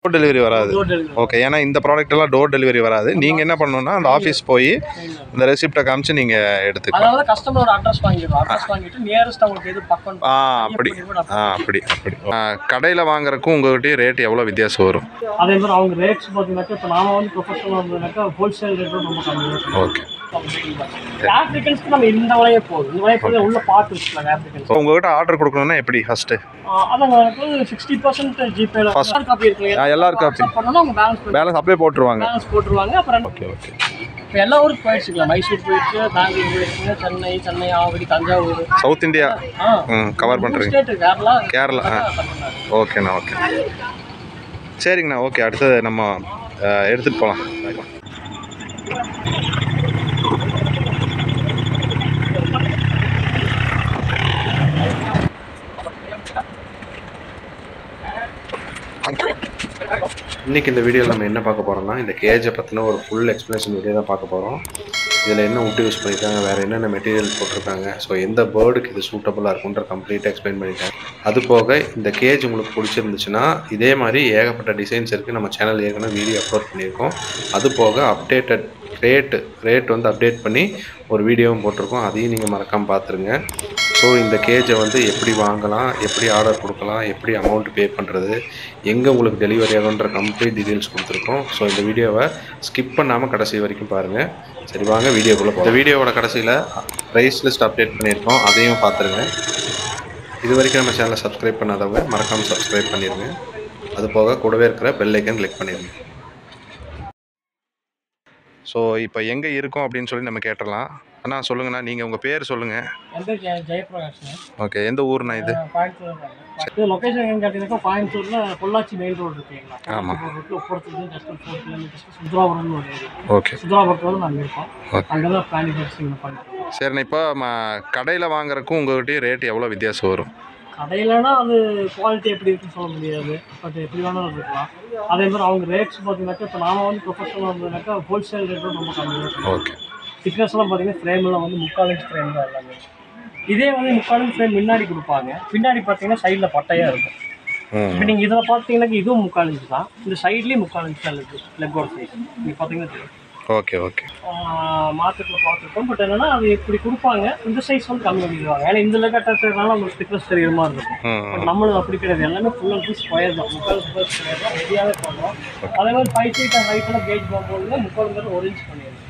Door delivery வராது. Okay, ஏன்னா இந்த ப்ராடக்ட் எல்லாம் டோர் டெலிவரி வராது. நீங்கள் என்ன பண்ணணும்னா அந்த ஆஃபீஸ் போய் இந்த ரெசிப்டை காமிச்சு நீங்கள் எடுத்துக்கலாம். அதாவது கஸ்டமரோட அட்ரஸ் வாங்கிடுவோம். அட்ரஸ் வாங்கிட்டு நியரஸ்ட் அவங்களுக்கு எது பக்கம் அப்படி கடையில் வாங்குறதுக்கும் உங்கள்கிட்ட ரேட் எவ்வளோ வித்தியாசம் வரும்? அதே மாதிரி அவங்க ரேட்ஸ் பார்த்தீங்கன்னாக்கா இப்போ நாம வந்து ப்ரொஃபஷனல் வந்ததுனாக்கா ஹோல்சேல் ரேட் ரொம்ப கம்மி. ஓகே, ஆப்ரிக்கன்ஸ்க்கு நம்ம இந்த வலையே போதும். இந்த வலையை போது உள்ள பார்த்து வச்சுக்கலாம். ஆப்ரிக்கன்ஸ் உங்கள்கிட்ட ஆர்டர் கொடுக்கணும்னா எப்படி ஃபஸ்ட்டு? அதான் 60% ஜிபேல காப்பி இருக்கு. எல்லாரும் காப்பி பண்ணணும். அவங்க பேலன்ஸ் அப்படியே போட்டுருவாங்க. அப்புறம் ஓகே ஓகே. இப்போ எல்லா ஊருக்கு போயிடுச்சுக்கலாம். மைசூர் போயிடுச்சு, பெங்களூர் போயிடுச்சு, Chennai, Avadi, Thanjavur, south India cover பண்ணுறீங்க. ஸ்டேட்டு கேரளா. ஓகேண்ணா, ஓகே, சரிங்கண்ணா. ஓகே, அடுத்தது நம்ம எடுத்துகிட்டு போகலாம். இன்றைக்கி இந்த வீடியோவில் நம்ம என்ன பார்க்க போகிறோம்னா இந்த கேஜை பற்றின ஒரு ஃபுல் எக்ஸ்ப்ளனேஷன் வீடியோ தான் பார்க்க போகிறோம். இதில் என்ன உட்டு யூஸ் பண்ணியிருக்காங்க, வேறு என்னென்ன மெட்டீரியல் போட்டிருக்காங்க, ஸோ எந்த பேர்டுக்கு இது சூட்டபுளாக இருக்குன்ற கம்ப்ளீட்டாக எக்ஸ்பிளைன் பண்ணியிருக்காங்க. அது போக இந்த கேஜ் உங்களுக்கு பிடிச்சிருந்துச்சுன்னா இதே மாதிரி ஏகப்பட்ட டிசைன்ஸ் இருக்குது. நம்ம சேனல் ஏற்கனவே வீடியோ அப்லோட் பண்ணியிருக்கோம். அது போக அப்டேட்டட் ரேட் வந்து அப்டேட் பண்ணி ஒரு வீடியோவும் போட்டிருக்கோம். அதையும் நீங்கள் மறக்காமல் பார்த்துருங்க. ஸோ இந்த கேஜை வந்து எப்படி வாங்கலாம், எப்படி ஆர்டர் கொடுக்கலாம், எப்படி அமௌண்ட் பே பண்ணுறது, எங்கே உங்களுக்கு டெலிவரி ஆகுன்ற கம்ப்ளீட் டீட்டெயில்ஸ் கொடுத்துருக்கோம். ஸோ இந்த வீடியோவை ஸ்கிப் பண்ணாமல் கடைசி வரைக்கும் பாருங்கள். சரி, வாங்க வீடியோக்குள்ளே போகலாம். இந்த வீடியோவோட கடைசியில் ப்ரைஸ் லிஸ்ட் அப்டேட் பண்ணியிருக்கோம், அதையும் பார்த்துருங்க. இது வரைக்கும் நம்ம சேனலை சப்ஸ்கிரைப் பண்ணாதவங்க மறக்காமல் சப்ஸ்கிரைப் பண்ணிடுங்க. அது போக கூடவே இருக்கிற பெல் ஐக்கன் கிளிக் பண்ணிடுங்க. ஸோ இப்போ எங்கே இருக்கோம் அப்படின்னு சொல்லி நம்ம கேட்டலாம். அண்ணா சொல்லுங்கண்ணா, நீங்கள் உங்கள் பேர் சொல்லுங்கள். ஜெயபிரகாஷ். ஓகே, எந்த ஊர்ண்ணா இது? கோயம்புத்தூர். லொக்கேஷன் எங்கன்னு கேட்டீங்கன்னா கோயம்புத்தூரில் பொள்ளாச்சி மெயின் ரோடு இருக்குங்களா? ஆமாம். ரோட்டில் போகிறதுக்கு ஜஸ்ட் 4 கிலோமீட்டர்ஸ் சுந்தராபுரம்னு ஒரு ஏரியா. ஓகே, சுந்தராபுரத்தில் நாங்கள் இருக்கோம். அங்கே தான் மேனுஃபேக்சரிங் பண்ணிருக்கோம். சரிண்ணா. இப்போ கடையில் வாங்குறதுக்கும் உங்கள்கிட்ட ரேட் எவ்வளோ வித்தியாசம் வரும்? கடையிலனா அது குவாலிட்டி எப்படி இருக்குன்னு சொல்ல முடியாது. பட் எப்படி வேணாலும் இருக்கலாம். அதே மாதிரி அவங்க ரேட்ஸ் பார்த்தீங்கன்னாக்கா இப்போ நாம வந்து ப்ரொஃபஷனல் வந்ததுனாக்கா ஹோல்சேல் ரேட்டும் ரொம்ப கம்மி. ஓகே. திக்னஸ்லாம் பார்த்தீங்கன்னா ஃப்ரேம்லாம் வந்து 3/4 இன்ச் ஃப்ரேம் தான் எல்லாமே. இதே வந்து 3/4 இன்ச் ஃப்ரேம் முன்னாடி கொடுப்பாங்க. பின்னாடி பார்த்தீங்கன்னா சைடில் பட்டையாக இருக்கும். இப்போ நீங்கள் இதில் பார்த்தீங்கன்னா இதுவும் 3/4 இன்ச் தான். இந்த சைட்லேயும் 3/4 இன்ச் தான் இருக்குது. லெக்கோட சைஸ் நீங்கள் பார்த்தீங்கன்னா தெரியும். Okay okay. மார்க்கெட்டில் பார்த்துருக்கோம். பட் என்னன்னா அது இப்படி கொடுப்பாங்க. இந்த சைஸ் வந்து கம்மி பண்ணிடுவாங்க. ஏன்னா இந்த லெக் அட்டாச்சால உங்களுக்கு திக்னஸ் தெரியுற மாதிரி இருக்கும். பட் நம்மளுக்கு அப்படி கிடையாது. எல்லாமே ஃபுல் அண்ட் ஃபுல் ஸ்கொயர் தான். 3/4 ஸ்கொயர் தான் ரெடியாகவே பண்ணுறோம். அதே மாதிரி 5 ஃபீட் ஹைட்டெல்லாம் கேஜ் போகும்போது 3/4 1 இன்ச் பண்ணிடுவோம்.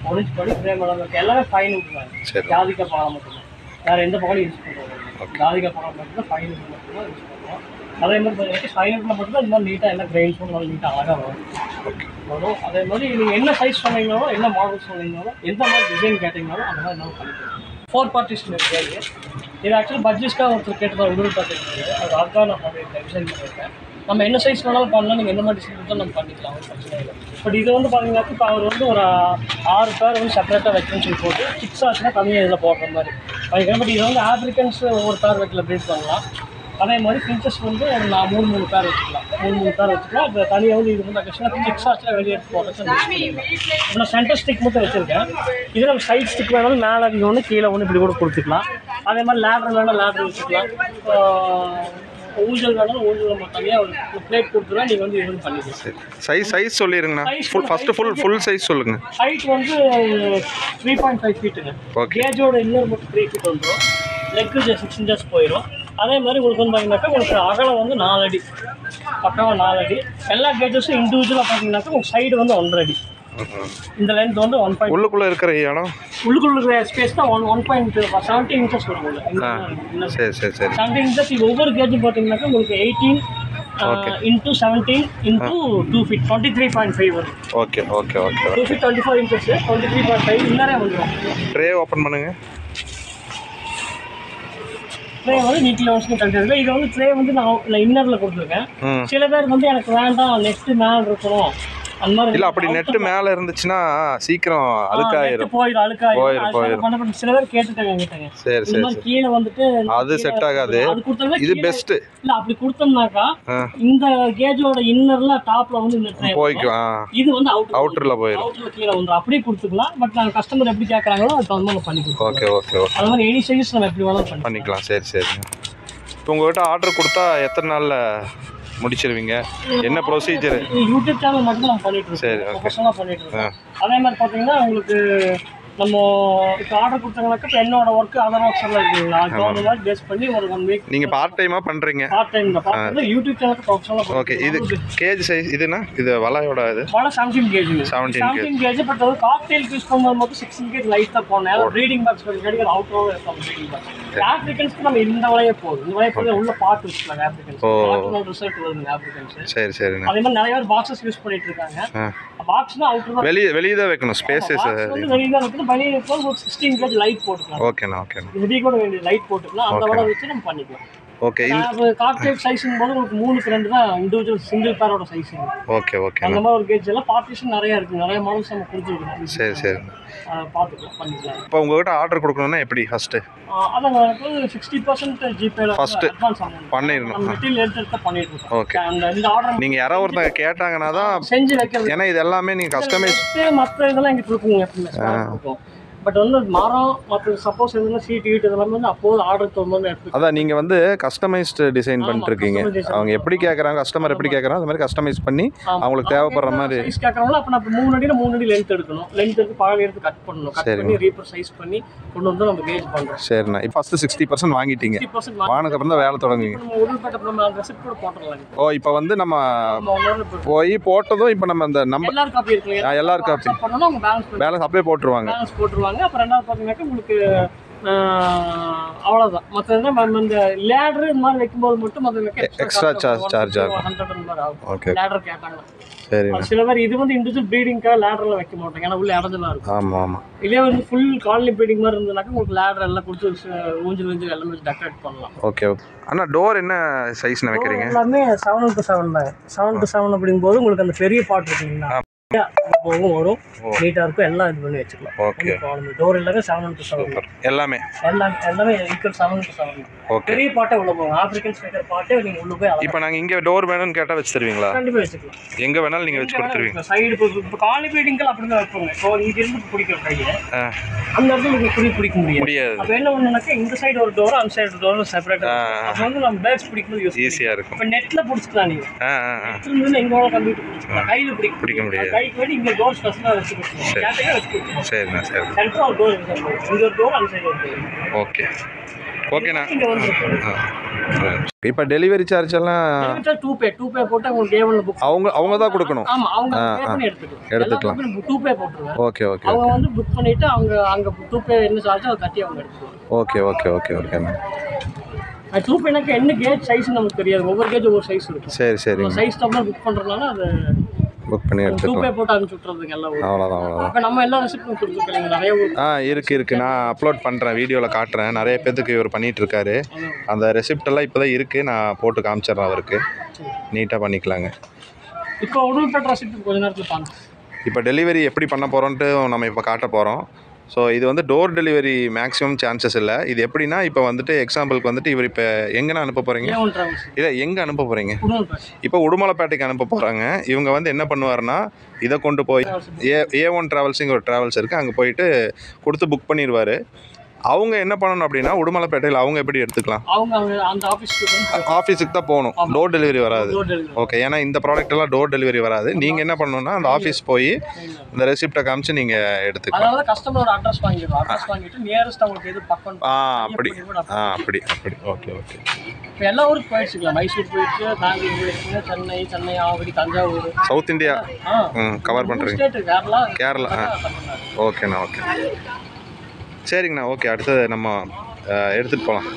1 இன்ச் பண்ணி ஃப்ரேம் எல்லாம் இருக்குது. எல்லாமே 5 இன்ச் தான். ஜாதிக்காய் பழம் மட்டும்தான். வேறு எந்த பழம் யூஸ் பண்ணுவோம். ஜாதிக்காய் பழம் மட்டும்தான் 5 இன்ச் மட்டும்தான் யூஸ் பண்ணுவோம். அதே மாதிரி பார்த்தீங்கன்னா சைலண்ட்டில் மட்டும்தான் இந்த மாதிரி நீட்டாக எல்லாம் கிரெயின்ஸும் நல்லா நீட்டாக அழகாக வரும். வரும். அதே மாதிரி நீங்கள் என்ன சைஸ் சொன்னீங்கனாலும், என்ன மாடல் சொன்னீங்கனாலும், எந்த மாதிரி டிசைன் கேட்டிங்கனாலும் அந்த மாதிரி நம்ம பண்ணிக்கலாம். 4 பார்ட்டிஷன் இருக்குது. இது ஆக்சுவலி பட்ஜெட்டாக ஒருத்தர் கேட்டதாக உடல் பார்த்துருக்கு. அது அதுதான் நான் பண்ணியிருக்கேன், டிசைன் பண்ணியிருக்கேன். நம்ம என்ன சைஸ் வேணாலும் பண்ணலாம். நீங்கள் எந்த மாதிரி டிசைன் கொடுத்தாலும் நம்ம பண்ணிக்கலாம், பிரச்சனை இல்லை. பட் இது வந்து பார்த்தீங்கன்னா இப்போ அவர் வந்து ஒரு 6 பேர் வந்து செப்பரேட்டாக வைக்கணும்னு சொல்லி போட்டு 6 ஆச்சுன்னா கம்மியாக இதில் போடுற மாதிரி பண்ணிக்கலாம். பட் இது வந்து ஆப்ரிக்கன்ஸ் ஒவ்வொரு பேர் வைக்கல ப்ரீட் பண்ணலாம். அதே மாதிரி ஃபின்ச்சஸ் வந்து ஒரு 3 பேர் வச்சுக்கலாம். 3 பேர் வச்சுக்கலாம். இப்போ தனியாக வந்து இது வந்து ஆக்சுவலாக 6 ஆச்சுன்னா வெளியே எடுத்து போடுறது. இப்போ நான் சென்டர் ஸ்டிக் மட்டும் வச்சுருக்கேன். இதில் நம்ம சைட் ஸ்டிக் வேணாலும் மேலே இங்கே ஒன்று கீழே ஒன்று இப்படி கூட கொடுத்துக்கலாம். அதே மாதிரி லேட்ரல் வேணால் லேட்ரல் வச்சுக்கலாம். ஊஞ்சல் வேணாலும் ஊஞ்சல் நம்ம தனியாக ஒரு பிளேட் கொடுத்துருவேன். நீங்கள் வந்து இது வந்து பண்ணிக்கலாம். சைஸ் சொல்லிடுங்கண்ணா. ஃபஸ்ட்டு ஃபுல் சைஸ் சொல்லுங்கள். ஹைட் வந்து 3.5 ஃபீட்டுங்க. கேஜோட இன்னொரு மட்டும் 3 ஃபீட் வந்துடும். லெக்கு 6 இன்ச்சஸ் போயிடும். அதே மாதிரி உங்களுக்கு வந்து பார்த்தீங்கன்னாக்கா உங்களுக்கு அகலம் வந்து 4 அடி, பக்காவாக 4 அடி. எல்லா கேஜஸும் இண்டிவிஜுவலாக பார்த்தீங்கன்னாக்கா உங்களுக்கு சைடு வந்து 1.5 அடி. இந்த லென்த் வந்து 1. உள்ளுக்குள்ளே இருக்கிற இடம் உள்ளுக்குள்ள இருக்கிற ஸ்பேஸ் தான் 1.17 இன்ச்சஸ் வரும். சரி சரி சரி. 17 இன்ச்சஸ். இது ஒவ்வொரு கேஜும் பார்த்தீங்கன்னாக்கா உங்களுக்கு 18 into 17 into 2 feet 23.5 வரும். Okay okay okay. 2 feet 24 inches 23.5 இன்னரே வந்துடும். ட்ரே ஓப்பன் பண்ணுங்க. ட்ரே வந்து நீட்டில் வச்சு கண்டிப்பாக இதை வந்து ட்ரே வந்து நான் இன்னரில் கொடுத்துருக்கேன். சில பேர் வந்து எனக்கு வேண்டாம் நெக்ஸ்ட்டு மேலே இருக்கணும் அந்த மாதிரி இல்லை. அப்படி நெட்டு மேலே இருந்துச்சுன்னா சீக்கிரம் அழுக்காயிரும். போயிடும். சில பேர் கேட்டுட்டாங்க என்கிட்ட. சரி சரி. கீழே வந்துட்டு அது செட் ஆகாது. இது பெஸ்ட். இல்லை அப்படி கொடுத்தோம்னாக்கா இந்த கேஜோட இன்னர்ல டாப்ல வந்து இந்த ட்ரே போய்க்கும். இது வந்து அவுட்டர்ல போயிடும். அவுட்டர்ல கீழே வந்து அப்படியே கொடுத்துக்கலாம். பட் நாங்கள் கஸ்டமர் எப்படி கேட்குறாங்களோ அது தகுந்த மாதிரி பண்ணி கொடுப்போம். Okay okay okay. அது மாதிரி எனி சைஸ் நம்ம எப்படி வேணாலும் பண்ணிக்கலாம். சரி சரி. இப்போ உங்கள்கிட்ட ஆர்டர் கொடுத்தா எத்தனை நாளில் முடிச்சிருவீங்க? என்ன ப்ரொசீஜர்? யூடியூப் சேனல் மட்டும் நம்ம பண்ணிட்டு இருக்கோம். சரி, ஓகே. ப்ரொஃபஷனலாக பண்ணிட்டு இருக்கோம். அதே மாதிரி பார்த்தீங்கன்னா உங்களுக்கு நம்ம இப்போ ஆர்டர் கொடுத்தாங்கனாக்கா இப்போ என்னோட ஒர்க் அதர் ஒர்க்ஸ் எல்லாம் இருக்குங்களா, இப்போ அந்த மாதிரி பேஸ் பண்ணி ஒரு 1 வீக் நீங்கள் பார்ட் டைமாக பண்ணுறீங்க? பார்ட் டைம் தான் பார்த்து யூடியூப் சேனலுக்கு ப்ரொஃபஷனலாக. ஓகே. இது கேஜ் சைஸ் இதுனா இது வலையோட இது வலை 17 கேஜுங்க. 17 கேஜ். பட் அது காக்டெயில் யூஸ் பண்ணும்போது மட்டும் 16 கேஜ் லைட்டாக போனேன். ப்ரீடிங் பாக்ஸ் கிடைக்கிற அவுட்டரோட இருக்கும் ப்ரீடிங் பாக்ஸ். ஆப்ரிக்கன்ஸ்க்கு நம்ம இந்த வலையே போதும். இந்த வலையை போது உள்ள பார்ட் வச்சுக்கலாம். ஆப்ரிக்கன்ஸ் ரிசல்ட் வருதுங்க ஆப்ரிக்கன்ஸ். சரி சரிண்ணா. அதே மாதிரி நிறைய பேர் பாக்ஸஸ் யூஸ் பண்ணிட்டு இருக்காங்க. பாக்ஸ்னா அவுட்டர் தான், வெளியே தான் வைக்கணும். ஸ்பேசஸ் வந்து வெளியே தான் வைக்கணும். வெளியே வைக்கும் ஒரு 16 கேஜ் லைட் போட்டுக்கலாம். ஓகேண்ணா ஓகேண்ணா. ஹெவி கூட வேண்டிய லைட் போட்டுக்கலாம். அந்த வலை வச்சு நம்ம பண்ணிக்கலாம். ஓகே. காக்டெயில் சைஸுங்கும் போது உங்களுக்கு 3க்கு 2 தான் இண்டிவிஜுவல் சிங்கிள் பேரோட சைஸுங்க. Okay okay. அந்த மாதிரி ஒரு கேஜ் எல்லாம் பார்ட்டிஷன் நிறைய இருக்குது. நிறைய மாடல்ஸ் நம்ம கொடுத்துருக்கோம். சரி சரி. பார்த்துக்கலாம், பண்ணிக்கலாம். இப்போ உங்ககிட்ட ஆர்டர் கொடுக்கணும்னா எப்படி ஃபஸ்ட்டு? அதான் எனக்கு 60% ஜிபேல ஃபஸ்ட்டு அட்வான்ஸ் அமௌண்ட் பண்ணிடணும். மெட்டீரியல் எடுத்து பண்ணிட்டு இருக்கோம். ஓகே. இந்த ஆர்டர் நீங்கள் யாரோ ஒருத்தங்க கேட்டாங்கன்னா தான் செஞ்சு வைக்கிறது. ஏன்னா இது எல்லாமே நீங்கள் கஸ்டமைஸ் மற்ற இதெல்லாம் எங்களுக்கு கொடுக்குங்க எப்பவுமே. பட் வந்து மரம் மற்ற சப்போஸ் எதுனா சீட் கீட் இதெல்லாம் வந்து அப்போது ஆர்டர் தரும்போது எடுத்து. அதான் நீங்கள் வந்து கஸ்டமைஸ்டு டிசைன் பண்ணிட்டுருக்கீங்க. அவங்க எப்படி கேட்குறாங்க, கஸ்டமர் எப்படி கேட்குறாங்க அது மாதிரி கஸ்டமைஸ் பண்ணி அவங்களுக்கு தேவைப்படுற மாதிரி சைஸ் கேட்குறாங்களோ அப்போ நம்ம 3 அடியில் 3 அடி லென்த் எடுக்கணும். லென்த் எடுத்து பாதி எடுத்து கட் பண்ணணும். கட் பண்ணி ரீப்பர் சைஸ் பண்ணி கொண்டு வந்து நம்ம கேஜ் பண்ணுறோம். சரிண்ணா. இப்போ ஃபஸ்ட்டு 60% வாங்கிட்டீங்க. 60% வாங்கினதுக்கப்புறம் தான் வேலை தொடங்குவீங்க. நம்ம உடல்பட்ட நம்ம ரெசிப்ட் கூட போட்டுடலாம். ஓ இப்போ வந்து நம்ம போய் போட்டதும் இப்போ நம்ம அந்த எல்லாரும் காப்பி இருக்குல்ல, எல்லாரும் காப்பி பண்ணணும். அவங்க பேலன்ஸ் அப்படியே போட்டுருவாங்க. பேலன்ஸ் போட்டுருவாங்க. அப்புறம் ரெண்டாவது பார்த்தீங்கன்னா உங்களுக்கு அவ்வளோதான். மற்ற இந்த லேடர் இந்த மாதிரி வைக்கும்போது மட்டும் மற்ற எக்ஸ்ட்ரா சார்ஜ் ஆகும். 100 மாதிரி ஆகும். ஓகே. லேடர் கேட்டாங்க. சரி. சில பேர் இது வந்து இண்டிவிஜுவல் ப்ரீடிங்காக லேடரில் வைக்க மாட்டாங்க. ஏன்னா உள்ள இடஞ்சலாம் இருக்கும். ஆமாம் ஆமாம். இதே வந்து ஃபுல் காலனி ப்ரீடிங் மாதிரி இருந்ததுனாக்கா உங்களுக்கு லேடர் எல்லாம் கொடுத்து ஊஞ்சல் எல்லாமே வச்சு டெக்கரேட் பண்ணலாம். Okay okay. அண்ணா டோர் என்ன சைஸ்னு வைக்கிறீங்க? எல்லாமே 7x7 தான். 7x7 அப்படிங்கும்போது உங்களுக்கு அந்த பெரிய பாட் இருக்குங்களா, போகும் வரும், நீட்டாக இருக்கும். எல்லாம் இது பண்ணி வச்சுக்கலாம். ஓகே. டோர் எல்லாமே 7x7 எல்லாமே ஈக்குவல் 7x7. ஓகே. பெரிய பாட்டே உள்ள போகும். ஆப்ரிக்கன்ஸ் வைக்கிற பாட்டே நீங்கள் உள்ள போய் இப்போ நாங்கள் இங்கே டோர் வேணும்னு கேட்டால் வச்சு தருவீங்களா? கண்டிப்பாக வச்சுக்கலாம். எங்கே வேணாலும் நீங்கள் வச்சு கொடுத்துருவீங்க. சைடு இப்போ காலனி ப்ரீடிங்கெல்லாம் அப்படி தான் வைப்போங்க. இப்போ இங்கே இருந்து பிடிக்கிற கையை அந்த இடத்துல நீங்கள் பிடிக்க முடியாது. அப்போ என்ன ஒன்றுனாக்கா இந்த சைடு ஒரு டோர், அந்த சைடு டோர் செப்பரேட்டாக. அப்போ வந்து நம்ம பேக்ஸ் பிடிக்கும்போது ஈஸியாக இருக்கும். இப்போ நெட்டில் பிடிச்சிக்கலாம். நீங்கள் நெட்டில் எங்கே வேணால் கம்ப்யூட்டர் பிடிச்சிக்கலாம். கையில் பிடிக்க முடியாது. கைக்கு வேண்டி இங்கே டோர் ஸ்பெஷலாக வச்சு கொடுத்துருவோம். சரிண்ணா சரி. சென்டராக ஒரு டோர் இங்கே ஒரு டோர், அந்த சைடு ஒரு டோர். ஓகே ஓகேண்ணா. இங்கே வந்து இப்போ டெலிவரி சார்ஜ் எல்லாம் 2 பே போட்டு உங்களுக்கு A1 புக் அவங்க தான் கொடுக்கணும். ஆமாம், அவங்க பே பண்ணி எடுத்துக்கலாம். 2 பே போட்டுருவேன். Okay okay. அவங்க வந்து புக் பண்ணிவிட்டு அங்கே 2 பே என்ன சார்ஜோ அதை கட்டி அவங்க எடுத்துக்குவாங்க. ஓகே ஓகே ஓகே ஓகேண்ணா. 2 பேனாக்க என்ன கேஜ் சைஸ் நமக்கு தெரியாது. ஒவ்வொரு கேஜ் ஒவ்வொரு சைஸ் இருக்கும். சரி சரி. சைஸ் டம்ளர் புக் பண்ணுறதுனால அது புக் பண்ணி 2 பே போட்டு அனுப்பிச்சு விட்றதுக்கு எல்லாம். அவ்வளோதான். இப்போ நம்ம எல்லா ரெசிப்டும் கொடுத்துருக்கீங்க நிறைய இருக்குது. நான் அப்லோட் பண்ணுறேன், வீடியோவில் காட்டுறேன். நிறைய பேத்துக்கு இவர் பண்ணிகிட்ருக்காரு. அந்த ரெசிப்டெல்லாம் இப்போ தான் இருக்குது. நான் போட்டு காமிச்சிட்றேன் அவருக்கு. நீட்டாக பண்ணிக்கலாங்க. இப்போ உடல்பட்ட ரெசிப்ட் கொஞ்ச நேரத்தில் பாருங்க. இப்போ டெலிவரி எப்படி பண்ண போகிறோன்ட்டு நம்ம இப்போ காட்ட போகிறோம். ஸோ இது வந்து டோர் டெலிவரி மேக்ஸிமம் சான்சஸ் இல்லை. இது எப்படின்னா இப்போ வந்துட்டு எக்ஸாம்பிளுக்கு வந்துட்டு இவர் இப்போ எங்கேனா அனுப்ப போகிறீங்க? இல்லை, எங்கே அனுப்ப போகிறீங்க? இப்போ உடுமலைப்பேட்டைக்கு அனுப்ப போகிறாங்க. இவங்க வந்து என்ன பண்ணுவாருன்னா இதை கொண்டு போய் A1 ட்ராவல்ஸுங்க ஒரு ட்ராவல்ஸ் இருக்குது, அங்கே போயிட்டு கொடுத்து புக் பண்ணிடுவார். அவங்க என்ன பண்ணணும் அப்படின்னா உடுமலைப்பேட்டையில் அவங்க எப்படி எடுத்துக்கலாம்? ஆஃபீஸுக்கு தான் போகணும். டோர் டெலிவரி வராது. ஓகே. ஏன்னா இந்த ப்ராடக்ட் எல்லாம் டோர் டெலிவரி வராது. நீங்கள் என்ன பண்ணணும்னா அந்த ஆஃபீஸ் போய் இந்த ரெசிப்டை காமிச்சு நீங்கள் எடுத்துக்கலாம். அப்படி. Okay okay. எல்லா ஊருக்கு போயிடுச்சுக்கலாம். மைசூர் போயிடுச்சு, பெங்களூர் போயிடுச்சு, Chennai, Avadi, Thanjavur, south India cover பண்ணுறீங்க. கேரளா. ஓகேண்ணா ஓகே. சரிங்கண்ணா. ஓகே. அடுத்தது நம்ம எடுத்துகிட்டு போகலாம்.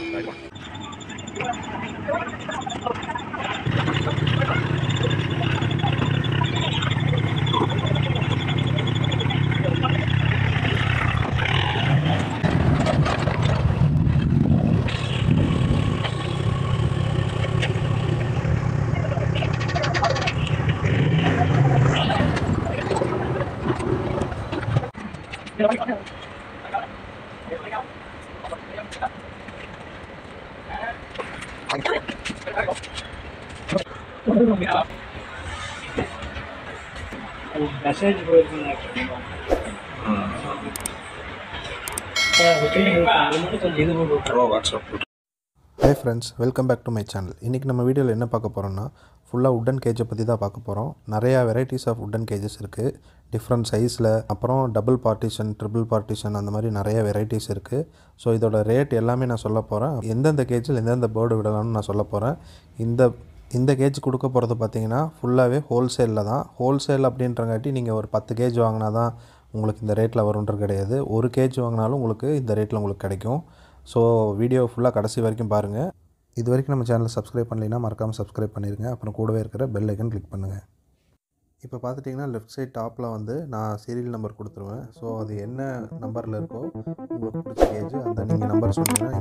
மெசேஜ் போயிருக்குங்க. WhatsApp hi friends, welcome back to my channel. இன்றைக்கி நம்ம வீடியோவில் என்ன பார்க்க போகிறோம்னா ஃபுல்லாக உட்டன் கேஜை பற்றி தான் பார்க்க போகிறோம். நிறையா வெரைட்டிஸ் ஆஃப் உட்டன் கேஜஸ் இருக்குது, டிஃப்ரெண்ட் சைஸில். அப்புறம் டபுள் பார்ட்டிஷன், ட்ரிபிள் பார்ட்டிஷன், அந்த மாதிரி நிறைய வெரைட்டிஸ் இருக்குது. ஸோ இதோட ரேட் எல்லாமே நான் சொல்ல போகிறேன். எந்தெந்த கேஜில் எந்தெந்த பேர்டு விடலாம்னு நான் சொல்ல போகிறேன். இந்த கேஜ் கொடுக்க போகிறது பார்த்திங்கன்னா ஃபுல்லாகவே ஹோல்சேலில் தான். ஹோல்சேல் அப்படின்றங்காட்டி நீங்கள் ஒரு 10 கேஜ் வாங்கினா தான் உங்களுக்கு இந்த ரேட்டில் வரும்ன்றது கிடையாது. ஒரு கேஜ் வாங்கினாலும் உங்களுக்கு இந்த ரேட்டில் உங்களுக்கு கிடைக்கும். ஸோ வீடியோ ஃபுல்லாக கடைசி வரைக்கும் பாருங்கள். இது வரைக்கும் நம்ம சேனலை சப்ஸ்கிரைப் பண்ணலைன்னா மறக்காமல் சப்ஸ்கிரைப் பண்ணிடுங்க. அப்புறம் கூடவே இருக்கிற பெல் ஐக்கன் கிளிக் பண்ணுங்கள். இப்போ பார்த்துட்டிங்கன்னா லெஃப்ட் சைட் டாப்பில் வந்து நான் சீரியல் நம்பர் கொடுத்துருவேன். ஸோ அது என்ன நம்பரில் இருக்கோ உங்களுக்கு பிடிச்ச கேஜ் அந்த நீங்கள் நம்பர் சொன்னீங்கன்னா